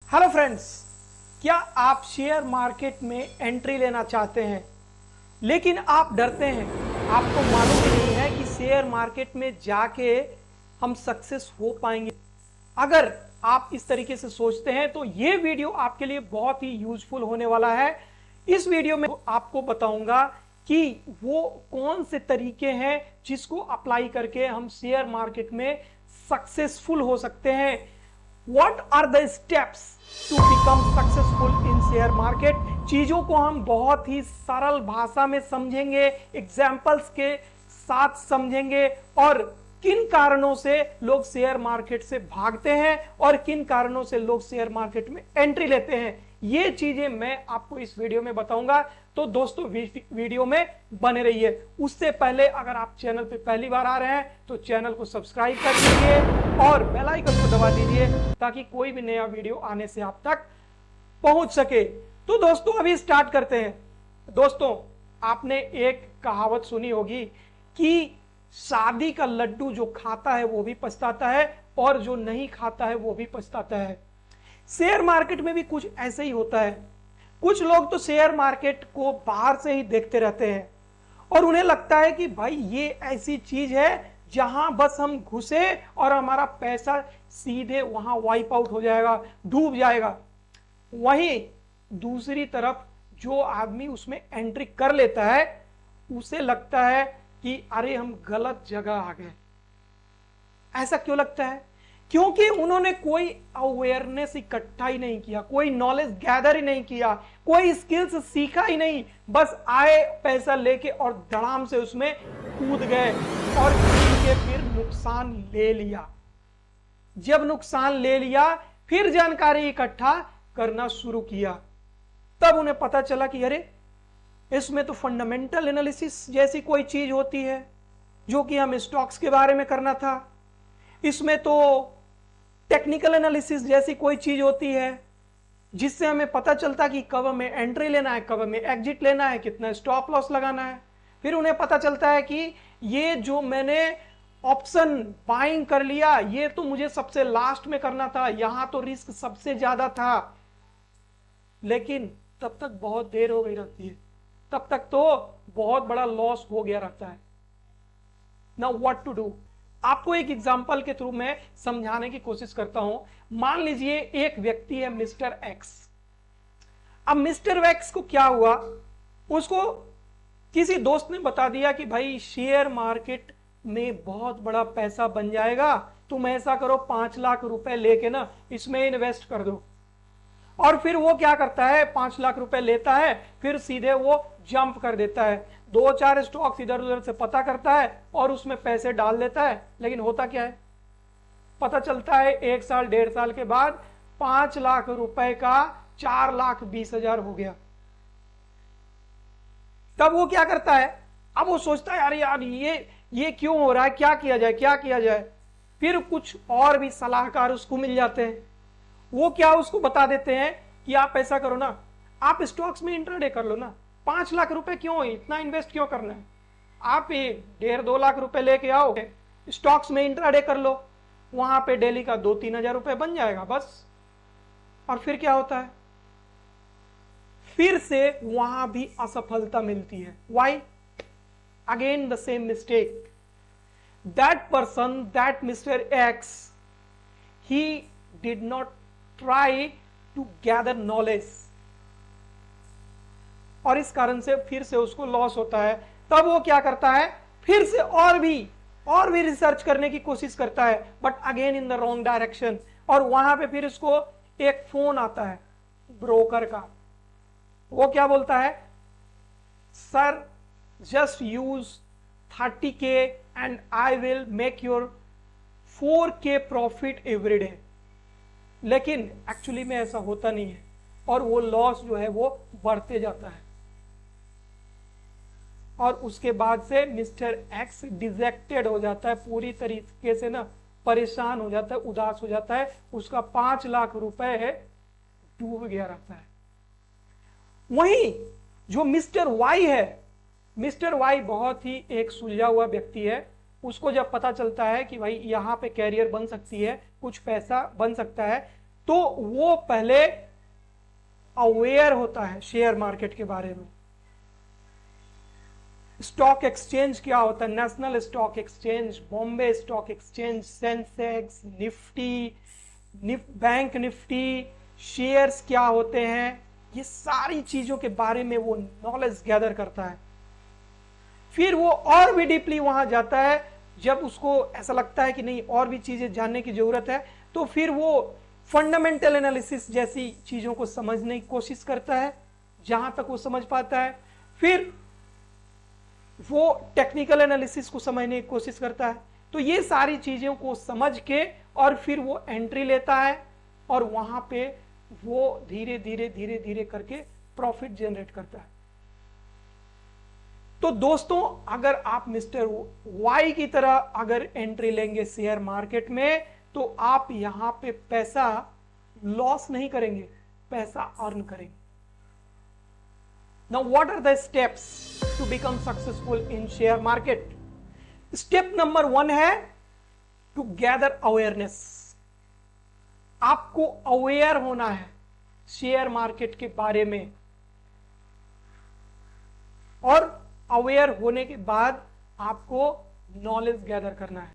Hello friends, क्या आप share market में एंट्री लेना चाहते हैं लेकिन आप डरते हैं? आपको मालूम ही नहीं है कि शेयर मार्केट में जाके हम सक्सेस हो पाएंगे। अगर आप इस तरीके से सोचते हैं तो ये वीडियो आपके लिए बहुत ही यूजफुल होने वाला है। इस वीडियो में आपको बताऊंगा कि वो कौन से तरीके हैं जिसको अप्लाई करके हम शेयर मार्केट में सक्सेसफुल हो सकते हैं। What are the steps to become successful in share market? चीजों को हम बहुत ही सरल भाषा में समझेंगे, एग्जाम्पल्स के साथ समझेंगे और किन कारणों से लोग शेयर मार्केट से भागते हैं और किन कारणों से लोग शेयर मार्केट में एंट्री लेते हैं, ये चीजें मैं आपको इस वीडियो में बताऊंगा। तो दोस्तों वीडियो में बने रहिए। उससे पहले अगर आप चैनल पे पहली बार आ रहे हैं तो चैनल को सब्सक्राइब कर लीजिए और बेल आइकन को दबा दीजिए ताकि कोई भी नया वीडियो आने से आप तक पहुंच सके। तो दोस्तों अभी स्टार्ट करते हैं। दोस्तों, आपने एक कहावत सुनी होगी कि शादी का लड्डू जो खाता है वो भी पछताता है और जो नहीं खाता है वो भी पछताता है। शेयर मार्केट में भी कुछ ऐसे ही होता है। कुछ लोग तो शेयर मार्केट को बाहर से ही देखते रहते हैं और उन्हें लगता है कि भाई ये ऐसी चीज है जहां बस हम घुसे और हमारा पैसा सीधे वहां वाइप आउट हो जाएगा, डूब जाएगा। वहीं दूसरी तरफ जो आदमी उसमें एंट्री कर लेता है उसे लगता है कि अरे हम गलत जगह आ गए। ऐसा क्यों लगता है? क्योंकि उन्होंने कोई अवेयरनेस इकट्ठा ही नहीं किया, कोई नॉलेज गैदर ही नहीं किया, कोई स्किल्स सीखा ही नहीं। बस आए, पैसा लेके और धड़ाम से उसमें कूद गए और फिर नुकसान ले लिया। जब नुकसान ले लिया फिर जानकारी इकट्ठा करना शुरू किया, तब उन्हें पता चला कि अरे इसमें तो फंडामेंटल एनालिसिस जैसी कोई चीज होती है जो कि हमें स्टॉक्स के बारे में करना था। इसमें तो टेक्निकल एनालिसिस जैसी कोई चीज होती है जिससे हमें पता चलता कि कब हमें एंट्री लेना है, कब हमें एग्जिट लेना है, कितना स्टॉप लॉस लगाना है। फिर उन्हें पता चलता है कि ये जो मैंने ऑप्शन बाइंग कर लिया ये तो मुझे सबसे लास्ट में करना था, यहां तो रिस्क सबसे ज्यादा था। लेकिन तब तक बहुत देर हो गई रहती है, तब तक तो बहुत बड़ा लॉस हो गया रहता है। Now what to do? आपको एक एग्जांपल के थ्रू मैं समझाने की कोशिश करता हूं। मान लीजिए एक व्यक्ति है मिस्टर एक्स। अब मिस्टर एक्स को क्या हुआ, उसको किसी दोस्त ने बता दिया कि भाई शेयर मार्केट में बहुत बड़ा पैसा बन जाएगा, तुम ऐसा करो 5 लाख रुपए लेके ना इसमें इन्वेस्ट कर दो। और फिर वो क्या करता है, 5 लाख रुपए लेता है, फिर सीधे वो जंप कर देता है, 2-4 स्टॉक्स इधर उधर से पता करता है और उसमें पैसे डाल देता है। लेकिन होता क्या है, पता चलता है 1 साल 1.5 साल के बाद 5 लाख रुपए का 4,20,000 हो गया। तब वो क्या करता है, अब वो सोचता है अरे यार ये क्यों हो रहा है, क्या किया जाए क्या किया जाए। फिर कुछ और भी सलाहकार उसको मिल जाते हैं। वो क्या उसको बता देते हैं कि आप ऐसा करो ना, आप स्टॉक्स में इंट्राडे कर लो ना, 5 लाख रुपए क्यों, इतना इन्वेस्ट क्यों करना है, आप 1.5-2 लाख रुपए लेके आओ, स्टॉक्स में इंट्राडे कर लो, वहां पे डेली का 2-3 हजार रुपए बन जाएगा बस। और फिर क्या होता है, फिर से वहां भी असफलता मिलती है। Why? Again the same mistake. That person, that mister X, he did not try to gather knowledge और इस कारण से फिर से उसको लॉस होता है। तब वो क्या करता है, फिर से और भी रिसर्च करने की कोशिश करता है, but again in the wrong direction. और वहां पे फिर उसको एक फोन आता है ब्रोकर का। वो क्या बोलता है, sir just use 30K and I will make your 4K profit every day. लेकिन एक्चुअली में ऐसा होता नहीं है और वो लॉस जो है वो बढ़ते जाता है। और उसके बाद से मिस्टर एक्स डिजेक्टेड हो जाता है, पूरी तरीके से ना परेशान हो जाता है, उदास हो जाता है। उसका 5 लाख रुपए है डूब गया रहता है। वहीं जो मिस्टर वाई है, मिस्टर वाई बहुत ही एक सुलझा हुआ व्यक्ति है। उसको जब पता चलता है कि भाई यहाँ पे कैरियर बन सकती है, कुछ पैसा बन सकता है, तो वो पहले अवेयर होता है शेयर मार्केट के बारे में। स्टॉक एक्सचेंज क्या होता है, national stock exchange, Bombay stock exchange, Sensex, Nifty, bank Nifty, shares क्या होते हैं, ये सारी चीजों के बारे में वो नॉलेज गैदर करता है। फिर वो और भी डीपली वहां जाता है, जब उसको ऐसा लगता है कि नहीं और भी चीजें जानने की जरूरत है, तो फिर वो फंडामेंटल एनालिसिस जैसी चीजों को समझने की कोशिश करता है, जहां तक वो समझ पाता है। फिर वो टेक्निकल एनालिसिस को समझने की कोशिश करता है। तो ये सारी चीजों को समझ के और फिर वो एंट्री लेता है और वहां पे वो धीरे धीरे धीरे धीरे करके प्रॉफिट जनरेट करता है। तो दोस्तों, अगर आप मिस्टर वाई की तरह अगर एंट्री लेंगे शेयर मार्केट में, तो आप यहां पे पैसा लॉस नहीं करेंगे, पैसा अर्न करेंगे। Now, what are the steps to become successful in share market? Step number 1 है to gather awareness. आपको अवेयर होना है शेयर मार्केट के बारे में, और अवेयर होने के बाद आपको नॉलेज गैदर करना है।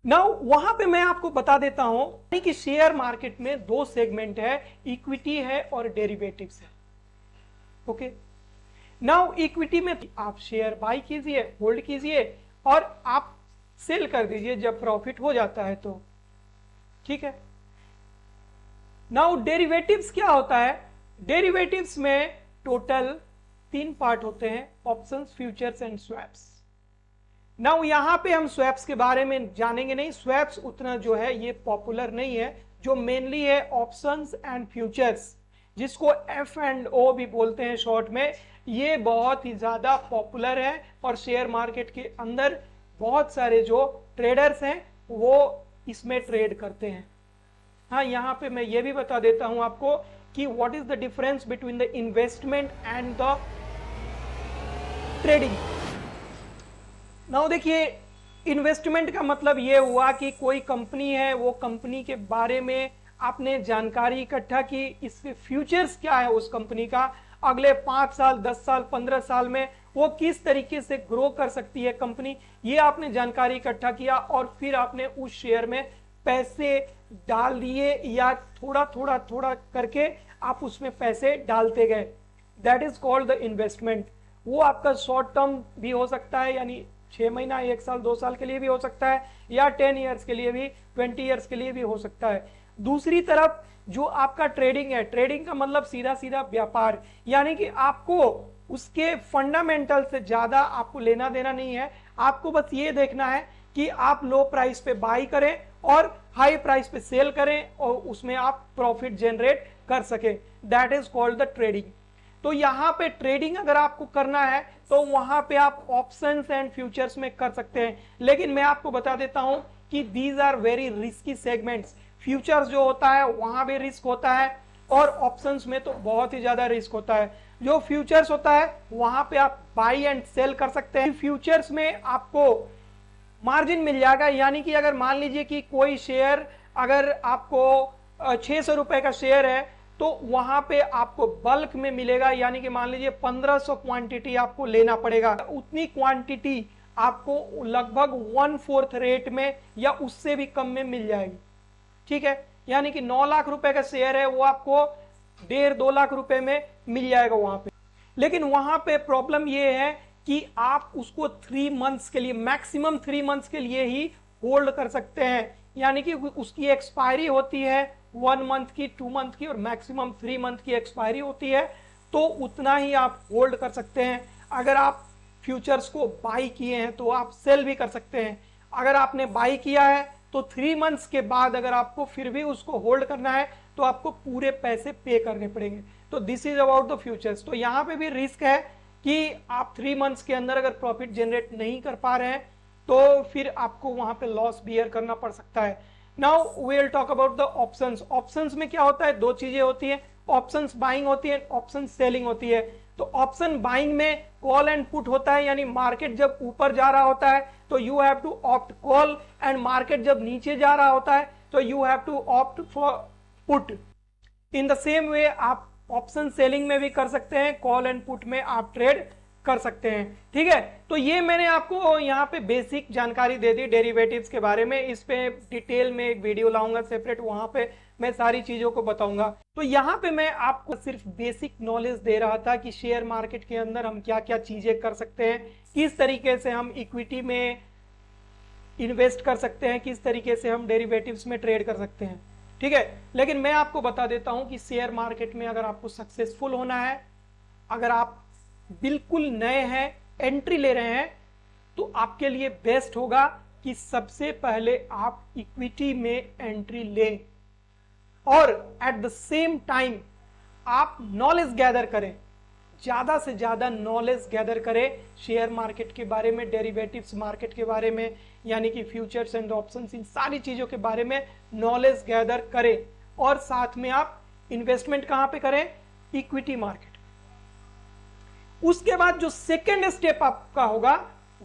नाउ वहां पे मैं आपको बता देता हूं कि शेयर मार्केट में 2 सेगमेंट है, इक्विटी है और डेरिवेटिव्स है। ओके, नाउ इक्विटी में आप शेयर बाई कीजिए, होल्ड कीजिए और आप सेल कर दीजिए जब प्रॉफिट हो जाता है तो, ठीक है। नाउ डेरिवेटिव्स क्या होता है? डेरिवेटिव्स में टोटल 3 पार्ट होते हैं, options, futures and swaps. Now यहां पे हम स्वैप्स के बारे में जानेंगे नहीं, स्वैप्स उतना जो है ये पॉपुलर नहीं है। जो मेनली है ऑप्शंस एंड फ्यूचर्स, जिसको F&O भी बोलते हैं शॉर्ट में, ये बहुत ही ज्यादा पॉपुलर है और शेयर मार्केट के अंदर बहुत सारे जो ट्रेडर्स हैं वो इसमें ट्रेड करते हैं। हाँ, यहाँ पे मैं ये भी बता देता हूं आपको कि what is the difference between the investment and the trading. Now देखिए, इन्वेस्टमेंट का मतलब ये हुआ कि कोई कंपनी है, वो कंपनी के बारे में आपने जानकारी इकट्ठा की, इसके फ्यूचर्स क्या है उस कंपनी का, अगले 5 साल, 10 साल, 15 साल में वो किस तरीके से ग्रो कर सकती है कंपनी, ये आपने जानकारी इकट्ठा किया और फिर आपने उस शेयर में पैसे डाल दिए, या थोड़ा थोड़ा थोड़ा करके आप उसमें पैसे डालते गए। That is called the investment. वो आपका शॉर्ट टर्म भी हो सकता है, यानी 6 महीना, 1 साल, 2 साल के लिए भी हो सकता है, या 10 ईयर्स के लिए भी, 20 ईयर्स के लिए भी हो सकता है। दूसरी तरफ जो आपका ट्रेडिंग है, ट्रेडिंग का मतलब सीधा सीधा व्यापार, यानी कि आपको उसके फंडामेंटल से ज्यादा आपको लेना देना नहीं है। आपको बस ये देखना है कि आप लो प्राइस पे बाई करें और हाई प्राइस पे सेल करें और उसमें आप प्रॉफिट जनरेट कर सके। That is called the trading. तो यहां पे ट्रेडिंग अगर आपको करना है तो वहां पे आप ऑप्शंस एंड फ्यूचर्स में कर सकते हैं, लेकिन मैं आपको बता देता हूं कि these are very risky segments. Futures जो होता है वहां भी रिस्क होता है और ऑप्शंस में तो बहुत ही ज्यादा रिस्क होता है। जो फ्यूचर्स होता है वहां पे आप बाई एंड सेल कर सकते हैं। फ्यूचर्स में आपको मार्जिन मिल जाएगा, यानी कि अगर मान लीजिए कि कोई शेयर अगर आपको 600 रुपए का शेयर है तो वहां पे आपको बल्क में मिलेगा, यानी कि मान लीजिए 1500 क्वांटिटी आपको लेना पड़ेगा। उतनी क्वांटिटी आपको लगभग 1/4 रेट में या उससे भी कम में मिल जाएगी, ठीक है। यानी कि 9 लाख रुपए का शेयर है, वो आपको 1.5-2 लाख रुपए में मिल जाएगा वहां पे। लेकिन वहां पे प्रॉब्लम ये है कि आप उसको 3 मंथ्स के लिए, मैक्सिमम 3 मंथ्स के लिए ही होल्ड कर सकते हैं, यानी कि उसकी एक्सपायरी होती है 1 मंथ की, 2 मंथ की और मैक्सिमम 3 मंथ की एक्सपायरी होती है। तो उतना ही आप होल्ड कर सकते हैं। अगर आप फ्यूचर्स को बाई किए हैं तो आप सेल भी कर सकते हैं। अगर आपने बाई किया है तो 3 मंथ्स के बाद अगर आपको फिर भी उसको होल्ड करना है तो आपको पूरे पैसे पे करने पड़ेंगे। तो this is about the futures. तो यहां पे भी रिस्क है कि आप 3 मंथ्स के अंदर अगर प्रॉफिट जनरेट नहीं कर पा रहे हैं तो फिर आपको वहां पे लॉस बियर करना पड़ सकता है। Now we will talk about the options. Options में क्या होता है? 2 चीजें होती है, ऑप्शंस बाइंग होती है, ऑप्शन सेलिंग होती है। तो ऑप्शन बाइंग में कॉल एंड पुट होता है, यानी मार्केट जब ऊपर जा रहा होता है तो you have to opt call, and market जब नीचे जा रहा होता है तो you have to opt for put. In the same way आप ऑप्शन सेलिंग में भी कर सकते हैं, कॉल एंड पुट में आप ट्रेड कर सकते हैं। ठीक है, तो ये मैंने आपको यहाँ पे बेसिक जानकारी दे दी डेरिवेटिव्स के बारे में। इस पे डिटेल में एक वीडियो लाऊंगा सेपरेट, वहां पे मैं सारी चीजों को बताऊंगा। तो यहाँ पे मैं आपको सिर्फ बेसिक नॉलेज दे रहा था कि शेयर मार्केट के अंदर हम क्या क्या चीजें कर सकते हैं, किस तरीके से हम इक्विटी में इन्वेस्ट कर सकते हैं, किस तरीके से हम डेरिवेटिव्स में ट्रेड कर सकते हैं। ठीक है, लेकिन मैं आपको बता देता हूं कि शेयर मार्केट में अगर आपको सक्सेसफुल होना है, अगर आप बिल्कुल नए हैं, एंट्री ले रहे हैं, तो आपके लिए बेस्ट होगा कि सबसे पहले आप इक्विटी में एंट्री लें और एट द सेम टाइम आप नॉलेज गैदर करें, ज्यादा से ज्यादा नॉलेज गैदर करें शेयर मार्केट के बारे में, डेरिवेटिव्स मार्केट के बारे में, यानी कि फ्यूचर्स एंड ऑप्शंस, इन सारी चीजों के बारे में नॉलेज गैदर करें। और साथ में आप इन्वेस्टमेंट कहां पे करें? Equity market. उसके बाद जो सेकेंड स्टेप आपका होगा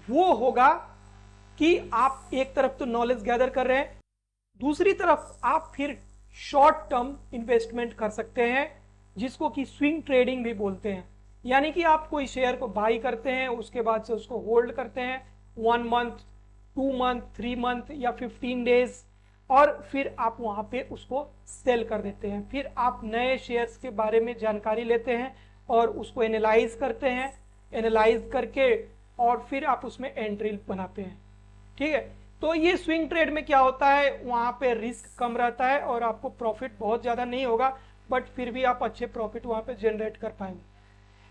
वो होगा कि आप एक तरफ तो नॉलेज गैदर कर रहे हैं, दूसरी तरफ आप फिर शॉर्ट टर्म इन्वेस्टमेंट कर सकते हैं, जिसको कि स्विंग ट्रेडिंग भी बोलते हैं। यानी कि आप कोई शेयर को बाई करते हैं, उसके बाद से उसको होल्ड करते हैं 1 मंथ, 2 मंथ, 3 मंथ या 15 डेज, और फिर आप वहां पे उसको सेल कर देते हैं। फिर आप नए शेयर्स के बारे में जानकारी लेते हैं और उसको एनालाइज करते हैं, एनालाइज करके और फिर आप उसमें एंट्री बनाते हैं। ठीक है, तो ये स्विंग ट्रेड में क्या होता है, वहां पे रिस्क कम रहता है और आपको प्रॉफिट बहुत ज्यादा नहीं होगा, बट फिर भी आप अच्छे प्रॉफिट वहां पे जनरेट कर पाएंगे।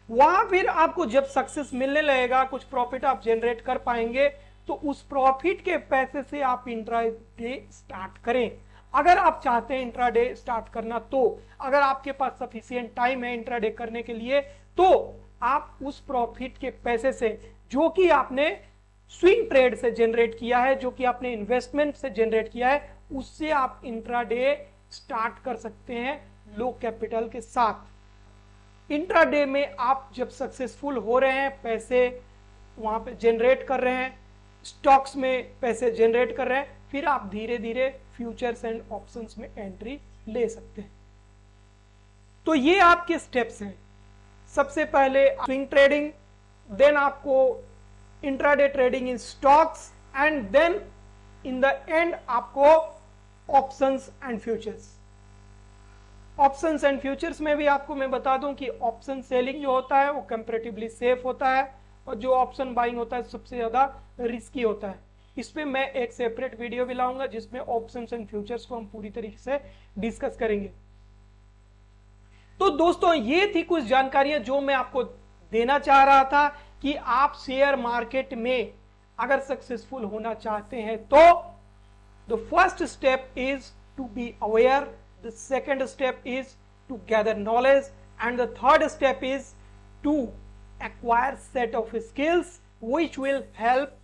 वहां फिर आपको जब सक्सेस मिलने लगेगा, कुछ प्रॉफिट आप जनरेट कर पाएंगे, तो उस प्रॉफिट के पैसे से आप इंट्राडे स्टार्ट करें। अगर आप चाहते हैं इंट्राडे स्टार्ट करना, तो अगर आपके पास सफिशिएंट टाइम है इंट्राडे करने के लिए, तो आप उस प्रॉफिट के पैसे से जो कि आपने स्विंग ट्रेड से जनरेट किया है, जो कि आपने इन्वेस्टमेंट से जनरेट किया है, उससे आप इंट्राडे स्टार्ट कर सकते हैं लो कैपिटल के साथ। इंट्राडे में आप जब सक्सेसफुल हो रहे हैं, पैसे वहां पे जनरेट कर रहे हैं, स्टॉक्स में पैसे जनरेट कर रहे हैं, फिर आप धीरे धीरे फ्यूचर्स एंड ऑप्शंस में एंट्री ले सकते हैं। तो ये आपके स्टेप्स हैं। सबसे पहले स्विंग ट्रेडिंग, देन आपको intraday trading in stocks, and then in the end आपको options and futures. Options and futures में भी आपको मैं बता दूं कि ऑप्शन सेलिंग जो होता है वो कंपैरेटिवली सेफ होता है, और जो ऑप्शन बाइंग होता है सबसे ज्यादा रिस्की होता है। इस पे मैं एक सेपरेट वीडियो भी लाऊंगा जिसमें ऑप्शंस एंड फ्यूचर्स को हम पूरी तरीके से डिस्कस करेंगे। तो दोस्तों ये थी कुछ जानकारियां जो मैं आपको देना चाह रहा था कि आप शेयर मार्केट में अगर सक्सेसफुल होना चाहते हैं तो the first step is to be aware, the second step is to gather knowledge, and the third step is to acquire set of skills which will help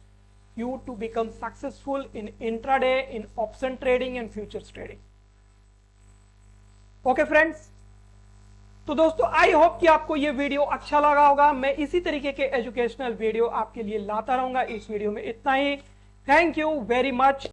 you to become successful in intraday, in option trading and futures trading. Okay friends, तो दोस्तों I hope कि आपको ये video अच्छा लगा होगा। मैं इसी तरीके के एजुकेशनल वीडियो आपके लिए लाता रहूंगा। इस वीडियो में इतना ही। Thank you very much.